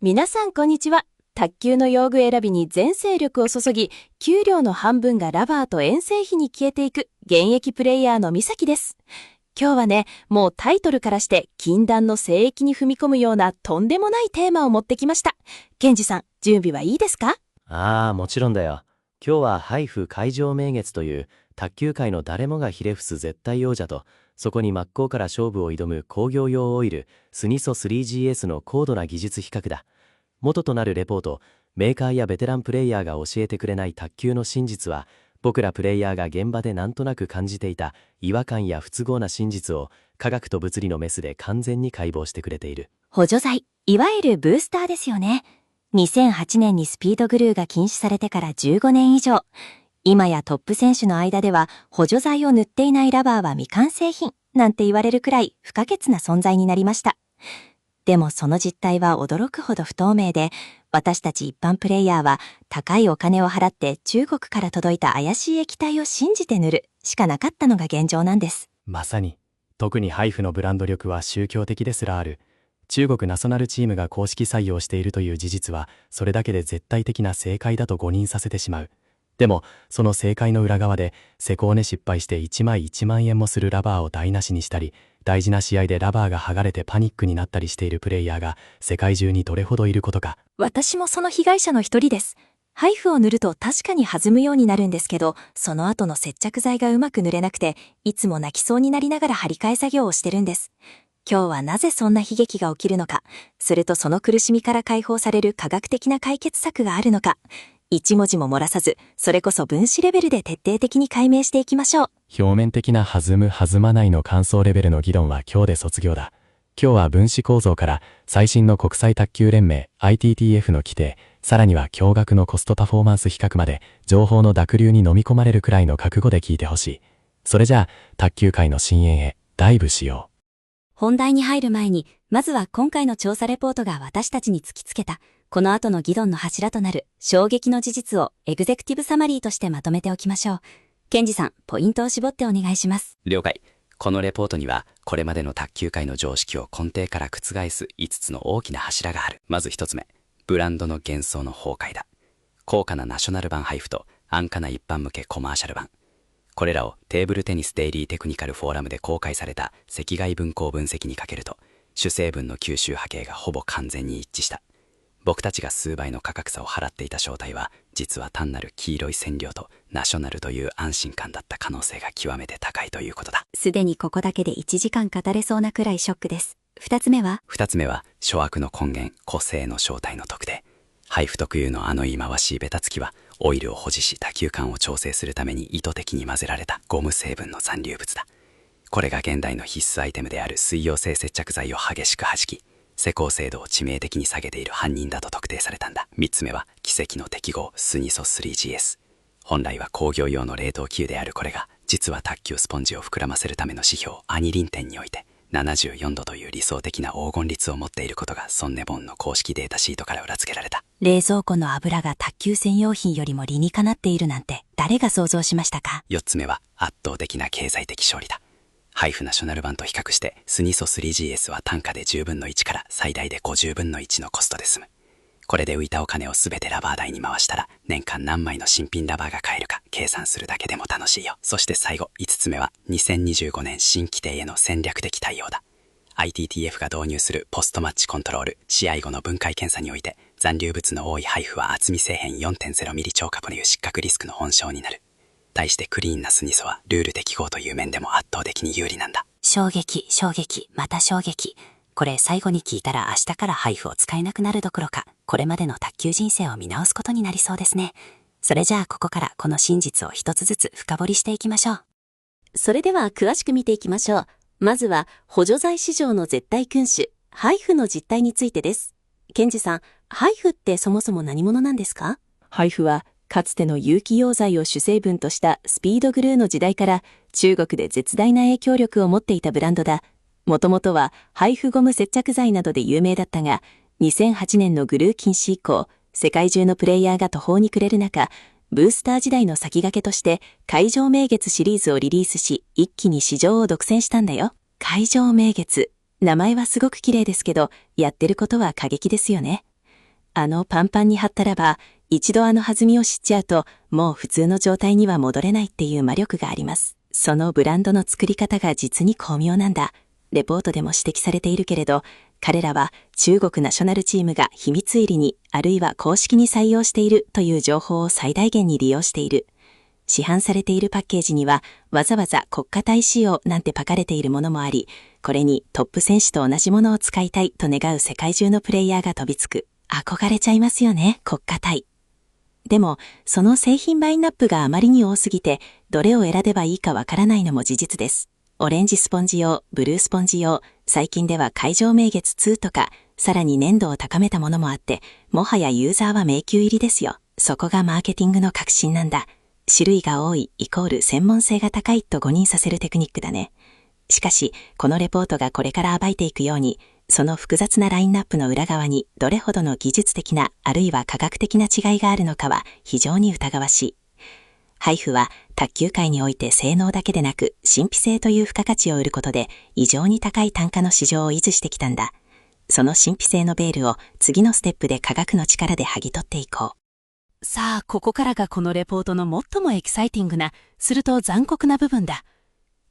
皆さんこんにちは。卓球の用具選びに全精力を注ぎ、給料の半分がラバーと遠征費に消えていく現役プレイヤーのみさきです。今日はね、もうタイトルからして禁断の聖域に踏み込むようなとんでもないテーマを持ってきました。ケンジさん、準備はいいですか？もちろんだよ。今日はハイフ海上名月という卓球界の誰もがひれ伏す絶対王者と、そこに真っ向から勝負を挑む工業用オイルスニソ 3GS の高度な技術比較だ。元となるレポート、メーカーやベテランプレイヤーが教えてくれない卓球の真実は、僕らプレイヤーが現場でなんとなく感じていた違和感や不都合な真実を科学と物理のメスで完全に解剖してくれている。補助剤、いわゆるブースターですよね。2008年にスピードグルーが禁止されてから15年以上。今やトップ選手の間では補助剤を塗っていないラバーは未完成品なんて言われるくらい不可欠な存在になりました。でもその実態は驚くほど不透明で、私たち一般プレイヤーは高いお金を払って中国から届いた怪しい液体を信じて塗るしかなかったのが現状なんです。まさに、特にハイフのブランド力は宗教的ですらある。中国ナショナルチームが公式採用しているという事実は、それだけで絶対的な正解だと誤認させてしまう。でも、その正解の裏側で、施工ね失敗して1枚1万円もするラバーを台無しにしたり、大事な試合でラバーが剥がれてパニックになったりしているプレイヤーが世界中にどれほどいることか。私もその被害者の一人です。ハイフを塗ると確かに弾むようになるんですけど、その後の接着剤がうまく塗れなくて、いつも泣きそうになりながら張り替え作業をしてるんです。今日はなぜそんな悲劇が起きるのか、それとその苦しみから解放される科学的な解決策があるのか、一文字も漏らさず、それこそ分子レベルで徹底的に解明していきましょう。表面的な弾む弾まないの感想レベルの議論は今日で卒業だ。今日は分子構造から最新の国際卓球連盟 ITTF の規定、さらには驚愕のコストパフォーマンス比較まで情報の濁流に飲み込まれるくらいの覚悟で聞いてほしい。それじゃあ卓球界の深淵へダイブしよう。本題に入る前に、まずは今回の調査レポートが私たちに突きつけた、この後の議論の柱となる衝撃の事実をエグゼクティブサマリーとしてまとめておきましょう。ケンジさん、ポイントを絞ってお願いします。了解。このレポートには、これまでの卓球界の常識を根底から覆す5つの大きな柱がある。まず1つ目、ブランドの幻想の崩壊だ。高価なナショナル版配布と安価な一般向けコマーシャル版。これらをテーブルテニスデイリーテクニカルフォーラムで公開された赤外分光分析にかけると、主成分の吸収波形がほぼ完全に一致した。僕たちが数倍の価格差を払っていた正体は、実は単なる黄色い染料とナショナルという安心感だった可能性が極めて高いということだ。すでにここだけで1時間語れそうなくらいショックです。2つ目は諸悪の根源、個性の正体の特定。ハイフ特有のあの言い回しいベタつきは、オイルを保持し打球感を調整するために意図的に混ぜられたゴム成分の残留物だ。これが現代の必須アイテムである水溶性接着剤を激しく弾き、施工精度を致命的に下げている犯人だと特定されたんだ。3つ目は奇跡の適合スニソ 3GS。本来は工業用の冷凍球であるこれが、実は卓球スポンジを膨らませるための指標アニリン点において74度という理想的な黄金率を持っていることがソンネボンの公式データシートから裏付けられた。冷蔵庫の油が卓球専用品よりも理にかなっているなんて誰が想像しましたか？ 4つ目は圧倒的な経済的勝利だ。ハイフナショナル版と比較してスニソ 3GS は単価で10分の1から最大で50分の1のコストで済む。これで浮いたお金をすべてラバー代に回したら、年間何枚の新品ラバーが買えるか計算するだけでも楽しいよ。そして最後5つ目は2025年新規定への戦略的対応だ。ITTF が導入するポストマッチコントロール、試合後の分解検査において残留物の多いハイフは厚み底辺 4.0 ミリ超過という失格リスクの温床になる。対してクリーンなスニソはルール適合という面でも圧倒的に有利なんだ。衝撃、また衝撃。これ最後に聞いたら明日からハイフを使えなくなるどころか、これまでの卓球人生を見直すことになりそうですね。それじゃあここからこの真実を一つずつ深掘りしていきましょう。それでは詳しく見ていきましょう。まずは補助剤市場の絶対君主、ハイフの実態についてです。ケンジさん、ハイフってそもそも何者なんですか？ハイフはかつての有機溶剤を主成分としたスピードグルーの時代から中国で絶大な影響力を持っていたブランドだ。もともとはハイフゴム接着剤などで有名だったが、2008年のグルー禁止以降、世界中のプレイヤーが途方に暮れる中、ブースター時代の先駆けとして海上名月シリーズをリリースし、一気に市場を独占したんだよ。海上名月。名前はすごく綺麗ですけど、やってることは過激ですよね。パンパンに張ったラバー、一度弾みを知っちゃうと、もう普通の状態には戻れないっていう魔力があります。そのブランドの作り方が実に巧妙なんだ。レポートでも指摘されているけれど、彼らは中国ナショナルチームが秘密入りに、あるいは公式に採用しているという情報を最大限に利用している。市販されているパッケージには、わざわざ国家隊仕様なんて書かれているものもあり、これにトップ選手と同じものを使いたいと願う世界中のプレイヤーが飛びつく。憧れちゃいますよね、国家隊。でも、その製品ラインナップがあまりに多すぎて、どれを選べばいいかわからないのも事実です。オレンジスポンジ用、ブルースポンジ用、最近では海上明月2とか、さらに粘度を高めたものもあって、もはやユーザーは迷宮入りですよ。そこがマーケティングの革新なんだ。種類が多いイコール専門性が高いと誤認させるテクニックだね。しかし、このレポートがこれから暴いていくように、その複雑なラインナップの裏側にどれほどの技術的なあるいは科学的な違いがあるのかは非常に疑わしい。ハイフは卓球界において性能だけでなく神秘性という付加価値を売ることで異常に高い単価の市場を維持してきたんだ。その神秘性のベールを次のステップで科学の力で剥ぎ取っていこう。さあ、ここからがこのレポートの最もエキサイティングな、すると残酷な部分だ。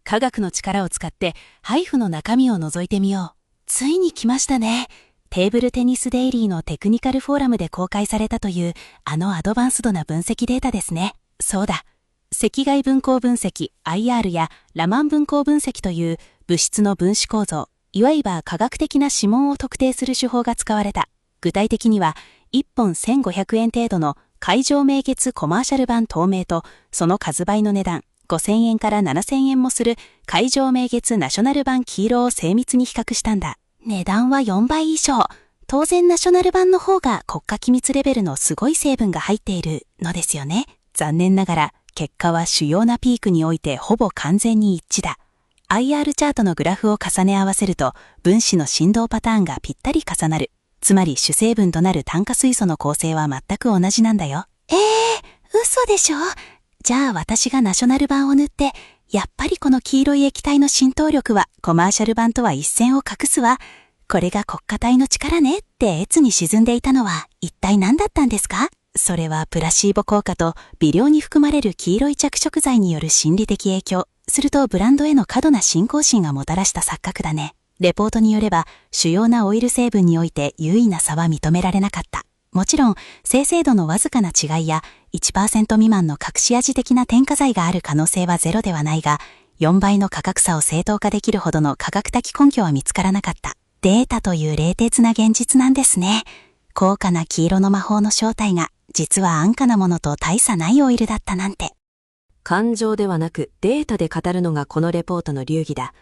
科学の力を使ってハイフの中身を覗いてみよう。ついに来ましたね。テーブルテニスデイリーのテクニカルフォーラムで公開されたというアドバンスドな分析データですね。そうだ。赤外分光分析 IR やラマン分光分析という物質の分子構造、いわゆる科学的な指紋を特定する手法が使われた。具体的には1本1500円程度の海上明月コマーシャル版透明とその数倍の値段5000円から7000円もする海上明月ナショナル版黄色を精密に比較したんだ。値段は4倍以上。当然ナショナル版の方が国家機密レベルのすごい成分が入っているのですよね。残念ながら結果は主要なピークにおいてほぼ完全に一致だ。IR チャートのグラフを重ね合わせると分子の振動パターンがぴったり重なる。つまり主成分となる炭化水素の構成は全く同じなんだよ。嘘でしょ？じゃあ私がナショナル版を塗って、やっぱりこの黄色い液体の浸透力はコマーシャル版とは一線を画すわ。これが国家隊の力ねって越に沈んでいたのは一体何だったんですか？それはプラシーボ効果と微量に含まれる黄色い着色剤による心理的影響、するとブランドへの過度な信仰心がもたらした錯覚だね。レポートによれば主要なオイル成分において有意な差は認められなかった。もちろん、精製度のわずかな違いや 1% 未満の隠し味的な添加剤がある可能性はゼロではないが、4倍の価格差を正当化できるほどの科学的根拠は見つからなかった。データという冷徹な現実なんですね。高価な黄色の魔法の正体が、実は安価なものと大差ないオイルだったなんて。感情ではなくデータで語るのがこのレポートの流儀だ。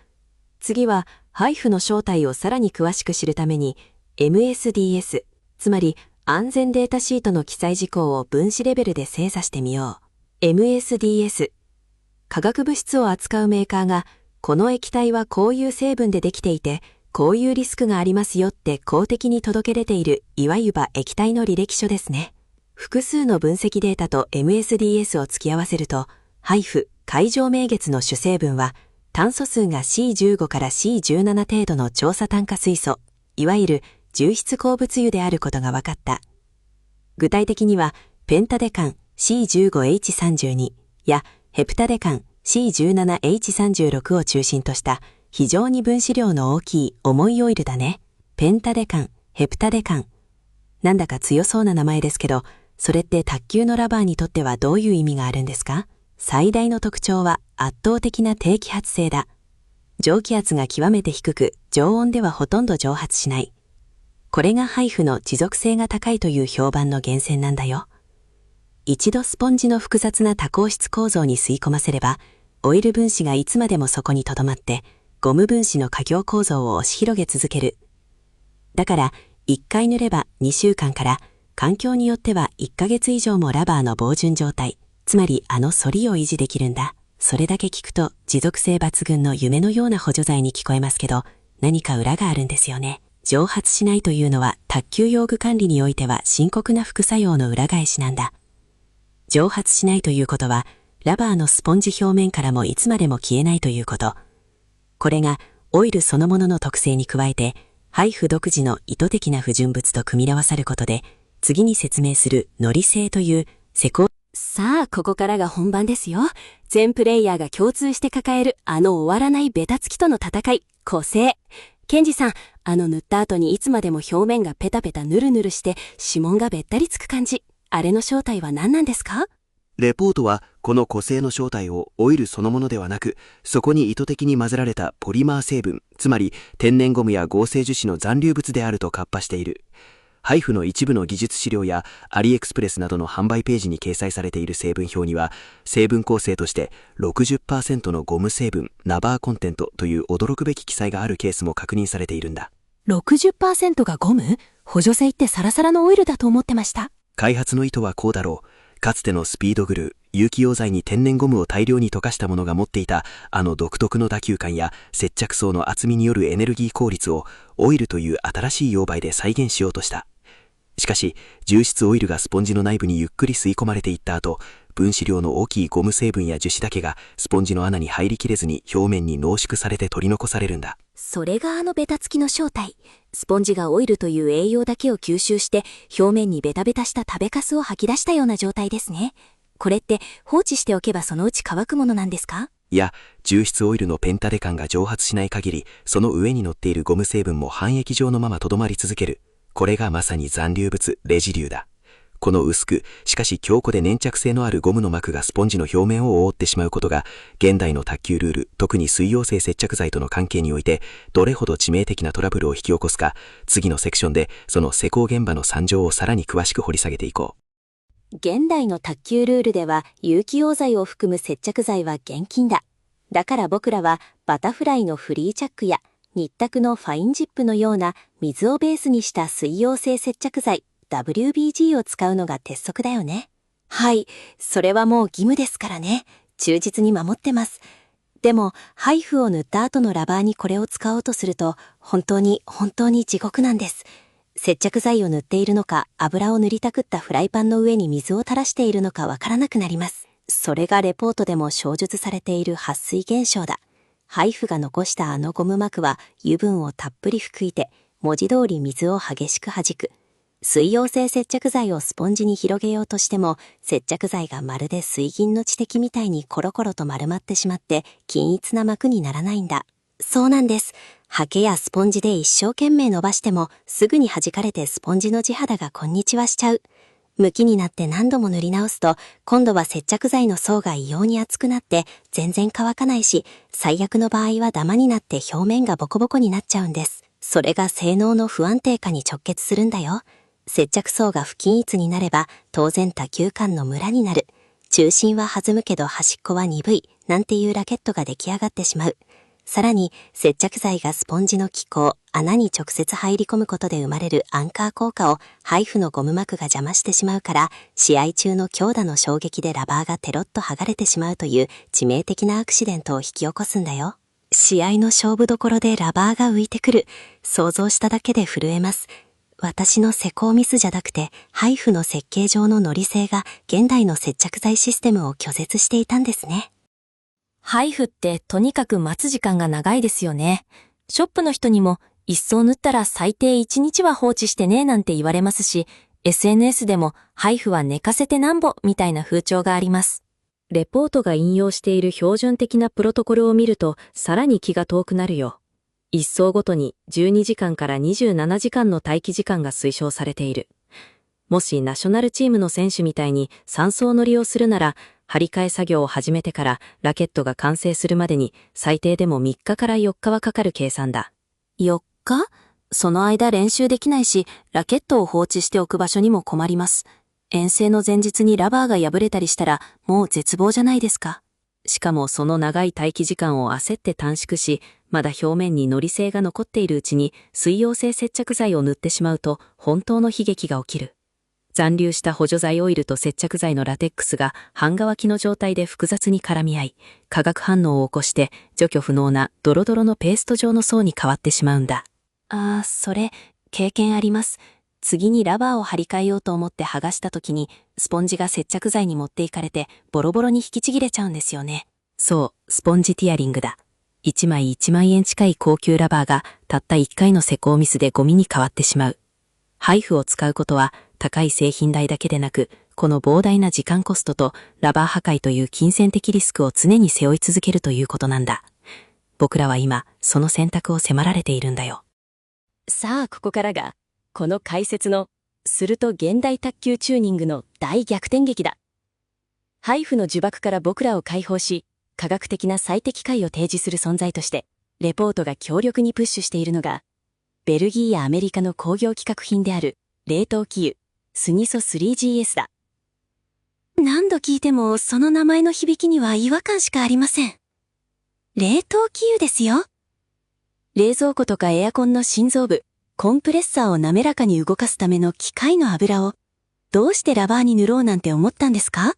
次は、ハイフの正体をさらに詳しく知るために、MSDS、つまり、安全データシートの記載事項を分子レベルで精査してみよう。MSDS。化学物質を扱うメーカーが、この液体はこういう成分でできていて、こういうリスクがありますよって公的に届け出ている、いわゆる液体の履歴書ですね。複数の分析データと MSDS を付き合わせると、ハイフ、海上明月の主成分は、炭素数が C15 から C17 程度の調査炭化水素、いわゆる重質鉱物油であることが分かった。具体的には、ペンタデカン C15H32 やヘプタデカン C17H36 を中心とした非常に分子量の大きい重いオイルだね。ペンタデカン、ヘプタデカン。なんだか強そうな名前ですけど、それって卓球のラバーにとってはどういう意味があるんですか？最大の特徴は圧倒的な低揮発性だ。蒸気圧が極めて低く、常温ではほとんど蒸発しない。これがハイフの持続性が高いという評判の源泉なんだよ。一度スポンジの複雑な多孔質構造に吸い込ませれば、オイル分子がいつまでもそこに留まって、ゴム分子の過強構造を押し広げ続ける。だから、1回塗れば2週間から、環境によっては1ヶ月以上もラバーの防潤状態、つまり反りを維持できるんだ。それだけ聞くと持続性抜群の夢のような補助剤に聞こえますけど、何か裏があるんですよね。蒸発しないというのは卓球用具管理においては深刻な副作用の裏返しなんだ。蒸発しないということは、ラバーのスポンジ表面からもいつまでも消えないということ。これがオイルそのものの特性に加えて、ハイフ独自の意図的な不純物と組み合わさることで、次に説明するのり性という施工。さあ、ここからが本番ですよ。全プレイヤーが共通して抱える終わらないベタつきとの戦い、個性。ケンジさん、塗った後にいつまでも表面がペタペタヌルヌルして指紋がべったりつく感じ。あれの正体は何なんですか？レポートはこの個性の正体をオイルそのものではなく、そこに意図的に混ぜられたポリマー成分、つまり天然ゴムや合成樹脂の残留物であるとカッパしている。ハイフの一部の技術資料やアリエクスプレスなどの販売ページに掲載されている成分表には、成分構成として 60% のゴム成分、ナバーコンテントという驚くべき記載があるケースも確認されているんだ。60% がゴム？補助性ってサラサラのオイルだと思ってました。開発の意図はこうだろう。かつてのスピードグルー、有機溶剤に天然ゴムを大量に溶かしたものが持っていた独特の打球感や接着層の厚みによるエネルギー効率をオイルという新しい溶媒で再現しようとした。しかし、重質オイルがスポンジの内部にゆっくり吸い込まれていった後、分子量の大きいゴム成分や樹脂だけがスポンジの穴に入りきれずに表面に濃縮されて取り残されるんだ。それがベタつきの正体。スポンジがオイルという栄養だけを吸収して表面にベタベタした食べかすを吐き出したような状態ですね。これって放置しておけばそのうち乾くものなんですか？いや、重質オイルのペンタデカンが蒸発しない限り、その上に乗っているゴム成分も半液状のままとどまり続ける。これがまさに残留物、レジリューだ。この薄く、しかし強固で粘着性のあるゴムの膜がスポンジの表面を覆ってしまうことが、現代の卓球ルール、特に水溶性接着剤との関係において、どれほど致命的なトラブルを引き起こすか、次のセクションでその施工現場の惨状をさらに詳しく掘り下げていこう。現代の卓球ルールでは、有機溶剤を含む接着剤は厳禁だ。だから僕らは、バタフライのフリーチャックや、ニッタクのファインジップのような水をベースにした水溶性接着剤 WBG を使うのが鉄則だよね。はい、それはもう義務ですからね。忠実に守ってます。でも、ハイフを塗った後のラバーにこれを使おうとすると、本当に地獄なんです。接着剤を塗っているのか、油を塗りたくったフライパンの上に水を垂らしているのかわからなくなります。それがレポートでも詳述されている撥水現象だ。ハイフが残したゴム膜は油分をたっぷり含いて、文字通り水を激しく弾く。水溶性接着剤をスポンジに広げようとしても、接着剤がまるで水銀の知的みたいにコロコロと丸まってしまって、均一な膜にならないんだ。そうなんです。ハケやスポンジで一生懸命伸ばしても、すぐに弾かれてスポンジの地肌がこんにちはしちゃう。向きになって何度も塗り直すと、今度は接着剤の層が異様に厚くなって全然乾かないし、最悪の場合はダマになって表面がボコボコになっちゃうんです。それが性能の不安定化に直結するんだよ。接着層が不均一になれば、当然多球間のムラになる。中心は弾むけど端っこは鈍い、なんていうラケットが出来上がってしまう。さらに、接着剤がスポンジの気孔、穴に直接入り込むことで生まれるアンカー効果をハイフのゴム膜が邪魔してしまうから、試合中の強打の衝撃でラバーがテロッと剥がれてしまうという致命的なアクシデントを引き起こすんだよ。試合の勝負どころでラバーが浮いてくる。想像しただけで震えます。私の施工ミスじゃなくて、ハイフの設計上のノリ性が現代の接着剤システムを拒絶していたんですね。ハイフってとにかく待つ時間が長いですよね。ショップの人にも一層塗ったら最低1日は放置してねなんて言われますし、SNS でもハイフは寝かせてなんぼみたいな風潮があります。レポートが引用している標準的なプロトコルを見るとさらに気が遠くなるよ。一層ごとに12時間から27時間の待機時間が推奨されている。もしナショナルチームの選手みたいに3層乗りをするなら、張り替え作業を始めてからラケットが完成するまでに最低でも3日から4日はかかる計算だ。4日？その間練習できないし、ラケットを放置しておく場所にも困ります。遠征の前日にラバーが破れたりしたらもう絶望じゃないですか。しかもその長い待機時間を焦って短縮し、まだ表面にノリ性が残っているうちに水溶性接着剤を塗ってしまうと本当の悲劇が起きる。残留した補助剤オイルと接着剤のラテックスが半乾きの状態で複雑に絡み合い、化学反応を起こして除去不能なドロドロのペースト状の層に変わってしまうんだ。それ、経験あります。次にラバーを張り替えようと思って剥がした時に、スポンジが接着剤に持っていかれて、ボロボロに引きちぎれちゃうんですよね。そう、スポンジティアリングだ。1枚1万円近い高級ラバーがたった1回の施工ミスでゴミに変わってしまう。ハイフを使うことは、高い製品代だけでなく、この膨大な時間コストとラバー破壊という金銭的リスクを常に背負い続けるということなんだ。僕らは今、その選択を迫られているんだよ。さあ、ここからが、この解説の、すると現代卓球チューニングの大逆転劇だ。ハイフの呪縛から僕らを解放し、科学的な最適解を提示する存在として、レポートが強力にプッシュしているのが、ベルギーやアメリカの工業規格品である、冷凍気油、スニソ 3GS だ。何度聞いてもその名前の響きには違和感しかありません。冷凍気油ですよ。冷蔵庫とかエアコンの心臓部、コンプレッサーを滑らかに動かすための機械の油を、どうしてラバーに塗ろうなんて思ったんですか？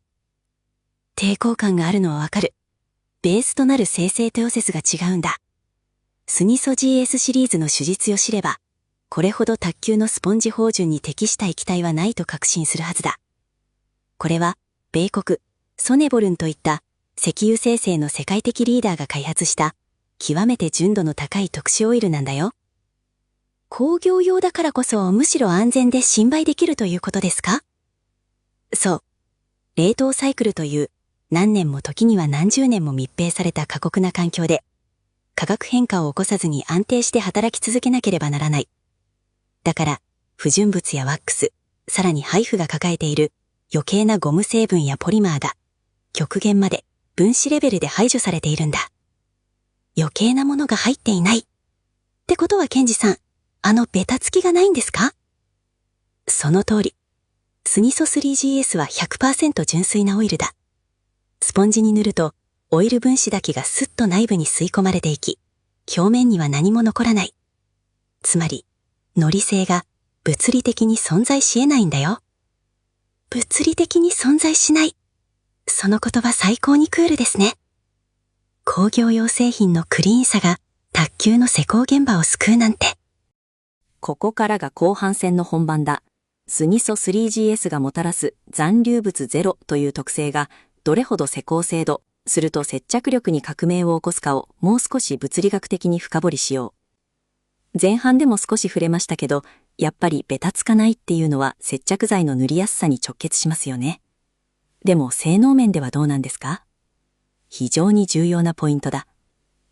抵抗感があるのはわかる。ベースとなる生成テオセスが違うんだ。スニソ GS シリーズの手実を知れば、これほど卓球のスポンジ標準に適した液体はないと確信するはずだ。これは、米国、ソネボルンといった石油精製の世界的リーダーが開発した、極めて純度の高い特殊オイルなんだよ。工業用だからこそむしろ安全で信頼できるということですか？そう。冷凍サイクルという何年も時には何十年も密閉された過酷な環境で化学変化を起こさずに安定して働き続けなければならない。だから不純物やワックス、さらにハイフが抱えている余計なゴム成分やポリマーが極限まで分子レベルで排除されているんだ。余計なものが入っていない。ってことはケンジさん、ベタつきがないんですか？その通り。スニソ 3GS は 100% 純粋なオイルだ。スポンジに塗ると、オイル分子だけがスッと内部に吸い込まれていき、表面には何も残らない。つまり、のり性が物理的に存在し得ないんだよ。物理的に存在しない。その言葉最高にクールですね。工業用製品のクリーンさが卓球の施工現場を救うなんて。ここからが後半戦の本番だ。スニソ 3GS がもたらす残留物ゼロという特性がどれほど施工精度、すると接着力に革命を起こすかをもう少し物理学的に深掘りしよう。前半でも少し触れましたけど、やっぱりベタつかないっていうのは接着剤の塗りやすさに直結しますよね。でも性能面ではどうなんですか？非常に重要なポイントだ。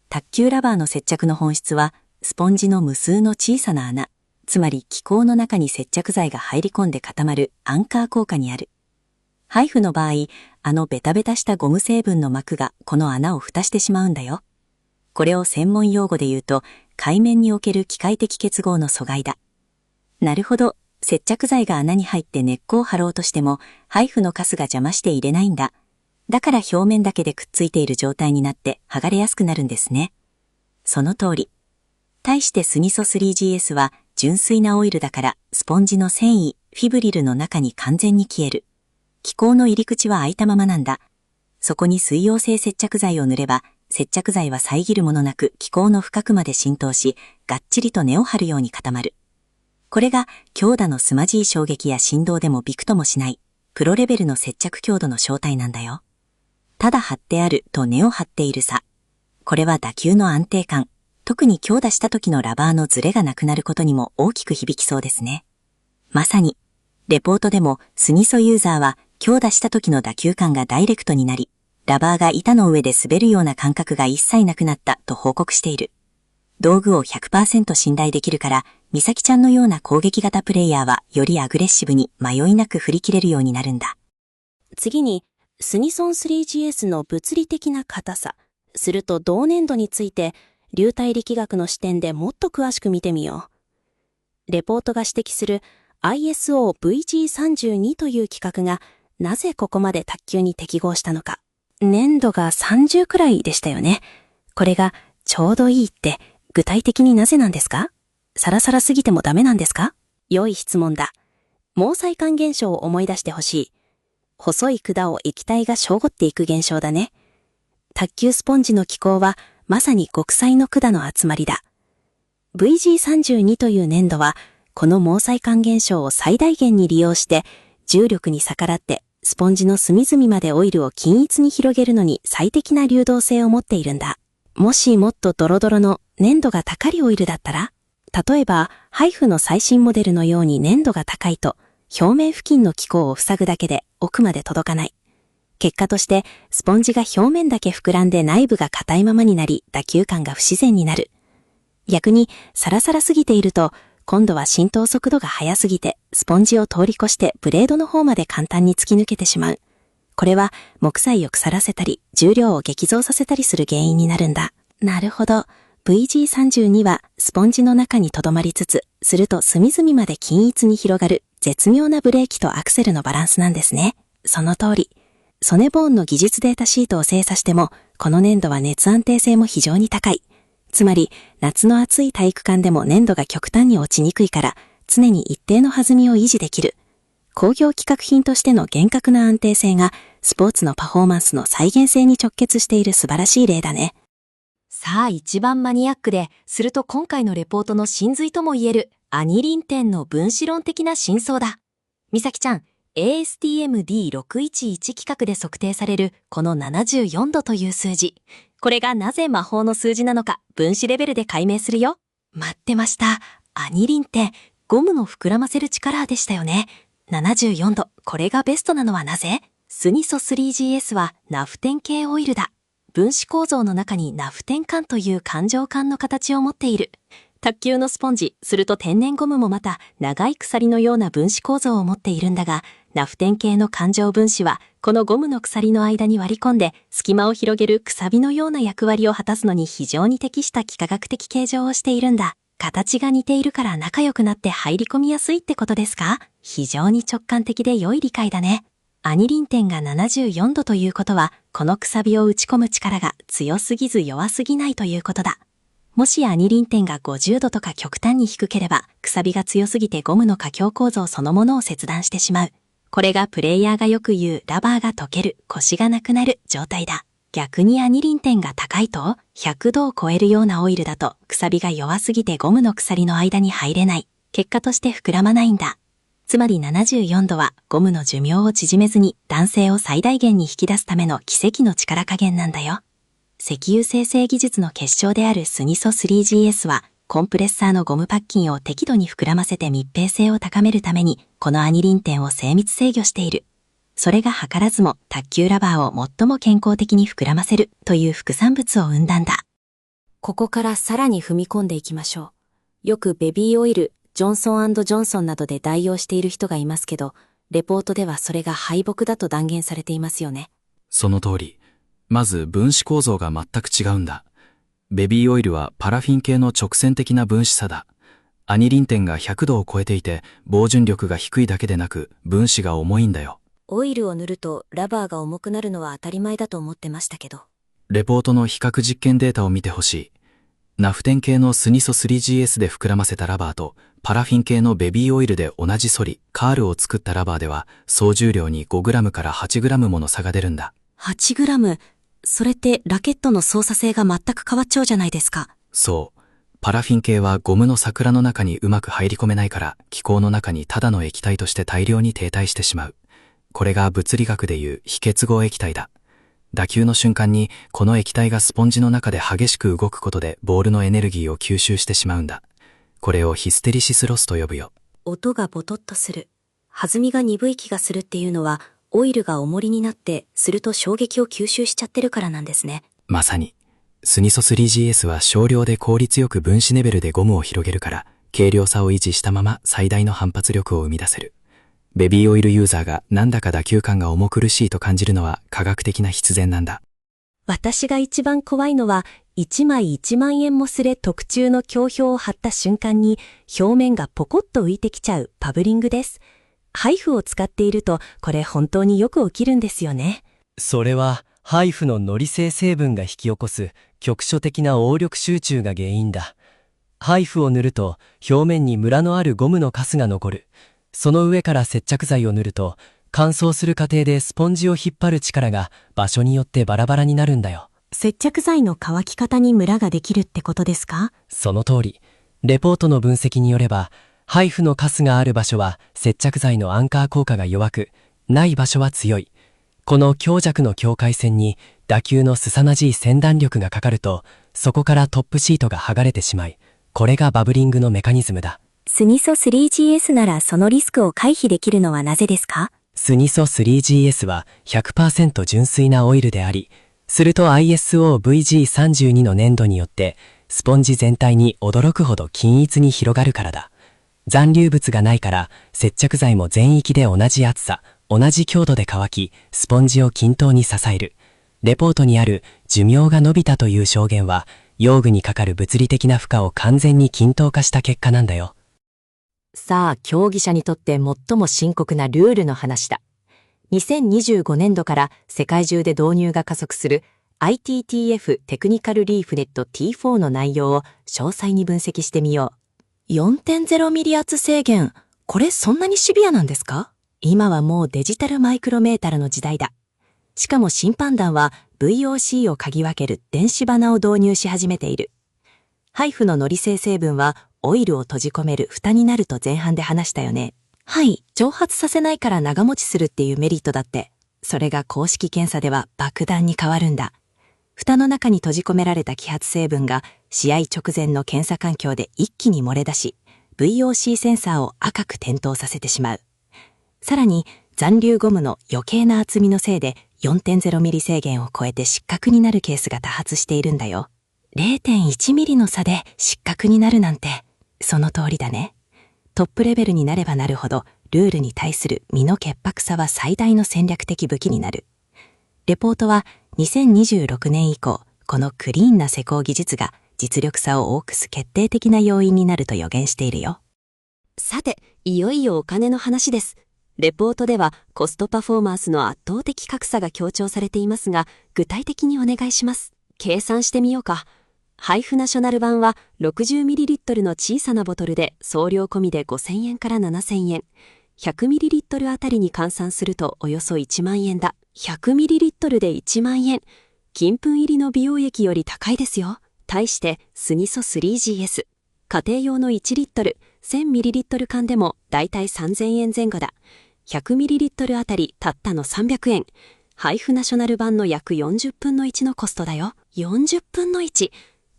卓球ラバーの接着の本質はスポンジの無数の小さな穴、つまり気孔の中に接着剤が入り込んで固まるアンカー効果にある。ハイフの場合、ベタベタしたゴム成分の膜がこの穴を蓋してしまうんだよ。これを専門用語で言うと、界面における機械的結合の阻害だ。なるほど、接着剤が穴に入って根っこを張ろうとしても、ハイフのカスが邪魔して入れないんだ。だから表面だけでくっついている状態になって剥がれやすくなるんですね。その通り。対してスニソ 3GS は純粋なオイルだからスポンジの繊維、フィブリルの中に完全に消える。気孔の入り口は開いたままなんだ。そこに水溶性接着剤を塗れば、接着剤は遮るものなく気孔の深くまで浸透し、がっちりと根を張るように固まる。これが強打の凄まじい衝撃や振動でもびくともしない、プロレベルの接着強度の正体なんだよ。ただ張ってあると根を張っているさ。これは打球の安定感、特に強打した時のラバーのズレがなくなることにも大きく響きそうですね。まさに、レポートでもスニソユーザーは強打した時の打球感がダイレクトになり、ラバーが板の上で滑るような感覚が一切なくなったと報告している。道具を 100% 信頼できるから、美咲ちゃんのような攻撃型プレイヤーはよりアグレッシブに迷いなく振り切れるようになるんだ。次に、スニソン 3GS の物理的な硬さ、すると同粘土について、流体力学の視点でもっと詳しく見てみよう。レポートが指摘する ISO VG32 という規格がなぜここまで卓球に適合したのか。粘土が30くらいでしたよね。これがちょうどいいって具体的になぜなんですか？サラサラすぎてもダメなんですか？良い質問だ。毛細管現象を思い出してほしい。細い管を液体がしょうごっていく現象だね。卓球スポンジの気孔はまさに極細の管の集まりだ。VG32 という粘土は、この毛細管現象を最大限に利用して、重力に逆らってスポンジの隅々までオイルを均一に広げるのに最適な流動性を持っているんだ。もしもっとドロドロの粘土が高いオイルだったら、例えばハイフの最新モデルのように粘土が高いと、表面付近の気孔を塞ぐだけで奥まで届かない。結果として、スポンジが表面だけ膨らんで内部が硬いままになり、打球感が不自然になる。逆に、サラサラすぎていると、今度は浸透速度が速すぎて、スポンジを通り越してブレードの方まで簡単に突き抜けてしまう。これは、木材を腐らせたり、重量を激増させたりする原因になるんだ。なるほど。VG32 は、スポンジの中に留まりつつ、すると隅々まで均一に広がる、絶妙なブレーキとアクセルのバランスなんですね。その通り。ソネボーンの技術データシートを精査しても、この粘土は熱安定性も非常に高い。つまり、夏の暑い体育館でも粘土が極端に落ちにくいから、常に一定の弾みを維持できる。工業規格品としての厳格な安定性が、スポーツのパフォーマンスの再現性に直結している素晴らしい例だね。さあ一番マニアックで、すると今回のレポートの真髄とも言える、アニリン点の分子論的な真相だ。みさきちゃん、ASTM-D611 規格で測定されるこの74度という数字。これがなぜ魔法の数字なのか分子レベルで解明するよ。待ってました。アニリンってゴムの膨らませる力でしたよね。74度、これがベストなのはなぜ？スニソ 3GS はナフテン系オイルだ。分子構造の中にナフテン管という環状管の形を持っている。卓球のスポンジ、すると天然ゴムもまた長い鎖のような分子構造を持っているんだが、ナフテン系の環状分子はこのゴムの鎖の間に割り込んで隙間を広げるくさびのような役割を果たすのに非常に適した幾何学的形状をしているんだ。形が似ているから仲良くなって入り込みやすいってことですか？非常に直感的で良い理解だね。アニリン点が74度ということは、このくさびを打ち込む力が強すぎず弱すぎないということだ。もしアニリン点が50度とか極端に低ければ、くさびが強すぎてゴムの下境構造そのものを切断してしまう。これがプレイヤーがよく言うラバーが溶ける、コシがなくなる状態だ。逆にアニリン点が高いと、100度を超えるようなオイルだと、くさびが弱すぎてゴムの鎖の間に入れない。結果として膨らまないんだ。つまり74度はゴムの寿命を縮めずに弾性を最大限に引き出すための奇跡の力加減なんだよ。石油生成技術の結晶であるスニソ 3GS は、コンプレッサーのゴムパッキンを適度に膨らませて密閉性を高めるために、このアニリン点を精密制御している。それが図らずも卓球ラバーを最も健康的に膨らませるという副産物を生んだんだ。ここからさらに踏み込んでいきましょう。よくベビーオイル、ジョンソン&ジョンソンなどで代用している人がいますけど、レポートではそれが敗北だと断言されていますよね。その通り。まず分子構造が全く違うんだ。ベビーオイルはパラフィン系の直線的な分子差だ。アニリン点が100度を超えていて、防潤力が低いだけでなく、分子が重いんだよ。オイルを塗るとラバーが重くなるのは当たり前だと思ってましたけど。レポートの比較実験データを見てほしい。ナフテン系のスニソ 3GS で膨らませたラバーと、パラフィン系のベビーオイルで同じ反り、カールを作ったラバーでは、総重量に 5g から 8g もの差が出るんだ。8g。それってラケットの操作性が全く変わっちゃうじゃないですか。そう。パラフィン系はゴムの桜の中にうまく入り込めないから、気孔の中にただの液体として大量に停滞してしまう。これが物理学でいう非結合液体だ。打球の瞬間にこの液体がスポンジの中で激しく動くことでボールのエネルギーを吸収してしまうんだ。これをヒステリシスロスと呼ぶよ。音がボトッとする。弾みが鈍い気がするっていうのは、オイルが重りになって、すると衝撃を吸収しちゃってるからなんですね。まさに。スニソ 3GS は少量で効率よく分子レベルでゴムを広げるから、軽量さを維持したまま最大の反発力を生み出せる。ベビーオイルユーザーがなんだか打球感が重苦しいと感じるのは科学的な必然なんだ。私が一番怖いのは、1枚1万円もすれ特注の鏡標を貼った瞬間に表面がポコッと浮いてきちゃうパブリングです。ハイフを使っているとこれ本当によく起きるんですよね。それはハイフのノリ性成分が引き起こす局所的な応力集中が原因だ。ハイフを塗ると表面にムラのあるゴムのカスが残る。その上から接着剤を塗ると乾燥する過程でスポンジを引っ張る力が場所によってバラバラになるんだよ。接着剤の乾き方にムラができるってことですか？その通り。レポートの分析によれば、ハイフのカスがある場所は接着剤のアンカー効果が弱く、ない場所は強い。この強弱の境界線に打球の凄まじい先断力がかかると、そこからトップシートが剥がれてしまい、これがバブリングのメカニズムだ。スニソ 3GS ならそのリスクを回避できるのはなぜですか？スニソ 3GS は 100% 純粋なオイルであり、すると ISO-VG32 の粘度によってスポンジ全体に驚くほど均一に広がるからだ。残留物がないから接着剤も全域で同じ厚さ、同じ強度で乾き、スポンジを均等に支える。レポートにある寿命が伸びたという証言は、用具にかかる物理的な負荷を完全に均等化した結果なんだよ。さあ、競技者にとって最も深刻なルールの話だ。2025年度から世界中で導入が加速する ITTF テクニカルリーフレット T4 の内容を詳細に分析してみよう。4.0 ミリ圧制限、これそんなにシビアなんですか？今はもうデジタルマイクロメータルの時代だ。しかも審判団は VOC を嗅ぎ分ける電子バナを導入し始めている。ハイフののり性成分はオイルを閉じ込める蓋になると前半で話したよね。はい、蒸発させないから長持ちするっていうメリットだって。それが公式検査では爆弾に変わるんだ。蓋の中に閉じ込められた揮発成分が試合直前の検査環境で一気に漏れ出し、VOC センサーを赤く点灯させてしまう。さらに残留ゴムの余計な厚みのせいで 4.0 ミリ制限を超えて失格になるケースが多発しているんだよ。0.1 ミリの差で失格になるなんて、その通りだね。トップレベルになればなるほど、ルールに対する身の潔白さは最大の戦略的武器になる。レポートは2026年以降、このクリーンな施工技術が実力差を多くす決定的な要因になると予言しているよ。さて、いよいよお金の話です。レポートではコストパフォーマンスの圧倒的格差が強調されていますが、具体的にお願いします。計算してみようか。ハイフナショナル版は 60ml の小さなボトルで送料込みで5000円から7000円。100ml あたりに換算するとおよそ1万円だ。100ml で1万円。金粉入りの美容液より高いですよ。対してスニソ 3GS。家庭用の1リットル、1000ml 缶でもだいたい3000円前後だ。100ml あたりたったの300円。ハイフナショナル版の約40分の1のコストだよ。40分の1。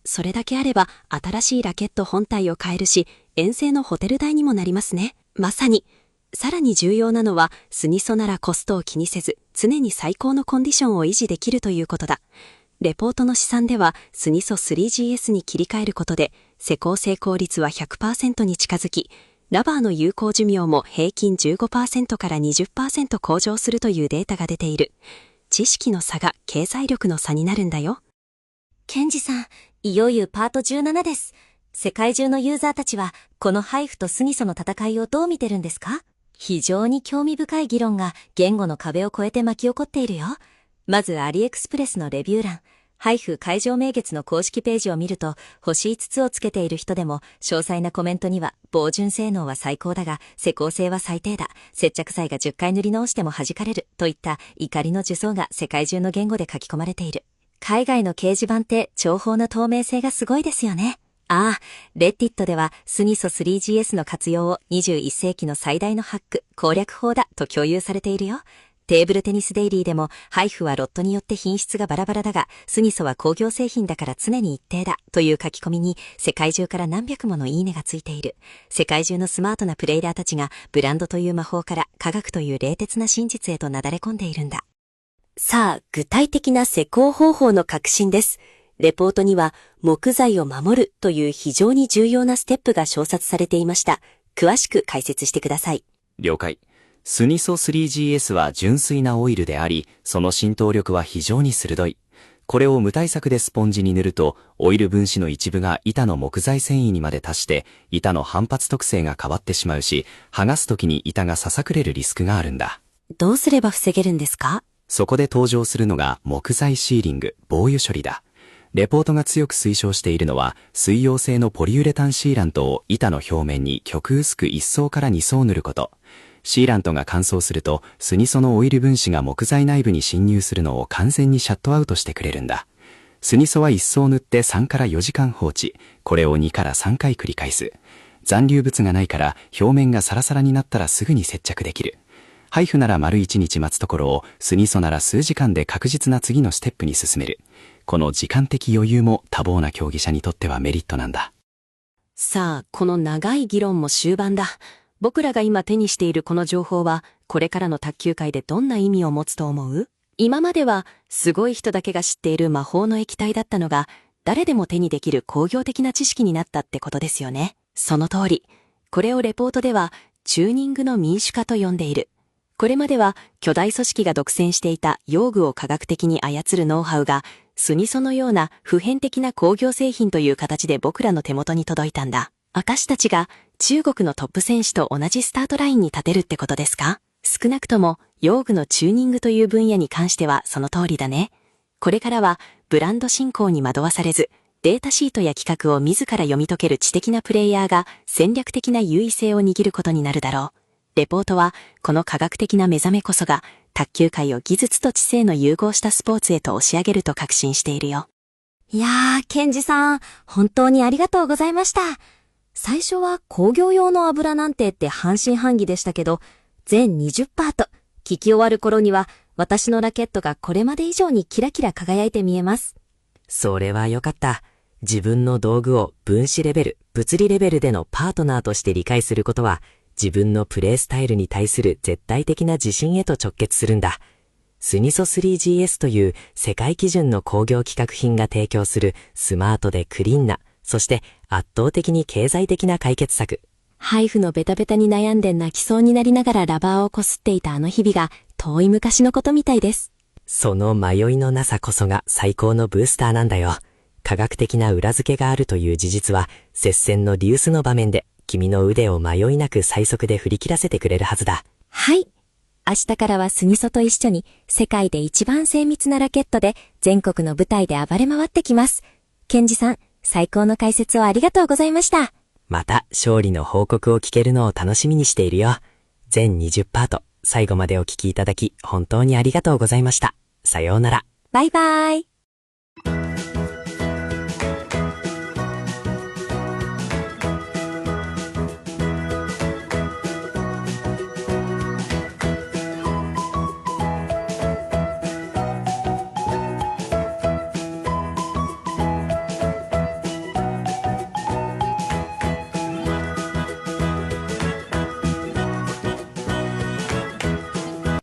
それだけあれば新しいラケット本体を買えるし、遠征のホテル代にもなりますね。まさに。さらに重要なのは、スニソならコストを気にせず、常に最高のコンディションを維持できるということだ。レポートの試算では、スニソ 3GS に切り替えることで、施工成功率は 100% に近づき、ラバーの有効寿命も平均 15% から 20% 向上するというデータが出ている。知識の差が経済力の差になるんだよ。ケンジさん、いよいよパート17です。世界中のユーザーたちは、このハイフとスニソの戦いをどう見てるんですか？非常に興味深い議論が言語の壁を越えて巻き起こっているよ。まずアリエクスプレスのレビュー欄。ハイフ会場名月の公式ページを見ると、星5つをつけている人でも、詳細なコメントには、防塵性能は最高だが、施工性は最低だ。接着剤が10回塗り直しても弾かれる。といった怒りの呪詛が世界中の言語で書き込まれている。海外の掲示板って情報の透明性がすごいですよね。ああ、レッディットではスニソ 3GS の活用を21世紀の最大のハック、攻略法だと共有されているよ。テーブルテニスデイリーでも、ハイフはロットによって品質がバラバラだが、スニソは工業製品だから常に一定だという書き込みに、世界中から何百ものいいねがついている。世界中のスマートなプレイヤーたちが、ブランドという魔法から科学という冷徹な真実へとなだれ込んでいるんだ。さあ、具体的な施工方法の革新です。レポートには、木材を守るという非常に重要なステップが詳細されていました。詳しく解説してください。了解。スニソ 3GS は純粋なオイルであり、その浸透力は非常に鋭い。これを無対策でスポンジに塗ると、オイル分子の一部が板の木材繊維にまで達して、板の反発特性が変わってしまうし、剥がすときに板がささくれるリスクがあるんだ。どうすれば防げるんですか？そこで登場するのが木材シーリング、防油処理だ。レポートが強く推奨しているのは、水溶性のポリウレタンシーラントを板の表面に極薄く1層から2層塗ること。シーラントが乾燥すると、スニソのオイル分子が木材内部に侵入するのを完全にシャットアウトしてくれるんだ。スニソは1層塗って3から4時間放置。これを2から3回繰り返す。残留物がないから表面がサラサラになったらすぐに接着できる。ハイフなら丸1日待つところを、スニソなら数時間で確実な次のステップに進める。この時間的余裕も多忙な競技者にとってはメリットなんだ。さあ、この長い議論も終盤だ。僕らが今手にしているこの情報は、これからの卓球界でどんな意味を持つと思う？今までは、すごい人だけが知っている魔法の液体だったのが、誰でも手にできる工業的な知識になったってことですよね。その通り。これをレポートでは、チューニングの民主化と呼んでいる。これまでは、巨大組織が独占していた用具を科学的に操るノウハウが、スニソのような普遍的な工業製品という形で僕らの手元に届いたんだ。私たちが中国のトップ選手と同じスタートラインに立てるってことですか？少なくとも用具のチューニングという分野に関してはその通りだね。これからはブランド振興に惑わされず、データシートや企画を自ら読み解ける知的なプレイヤーが戦略的な優位性を握ることになるだろう。レポートはこの科学的な目覚めこそが卓球界を技術と知性の融合したスポーツへと押し上げると確信しているよ。いやー、ケンジさん、本当にありがとうございました。最初は工業用の油なんてって半信半疑でしたけど、全20パート、聞き終わる頃には私のラケットがこれまで以上にキラキラ輝いて見えます。それはよかった。自分の道具を分子レベル、物理レベルでのパートナーとして理解することは、自分のプレイスタイルに対する絶対的な自信へと直結するんだ。スニソ 3GS という世界基準の工業規格品が提供するスマートでクリーンな、そして圧倒的に経済的な解決策。ハイフのベタベタに悩んで泣きそうになりながらラバーをこすっていたあの日々が遠い昔のことみたいです。その迷いのなさこそが最高のブースターなんだよ。科学的な裏付けがあるという事実は、接戦のデュースの場面で君の腕を迷いなく最速で振り切らせてくれるはずだ。はい。明日からはスニソと一緒に世界で一番精密なラケットで全国の舞台で暴れ回ってきます。ケンジさん、最高の解説をありがとうございました。また勝利の報告を聞けるのを楽しみにしているよ。全20パート、最後までお聞きいただき本当にありがとうございました。さようなら。バイバイ。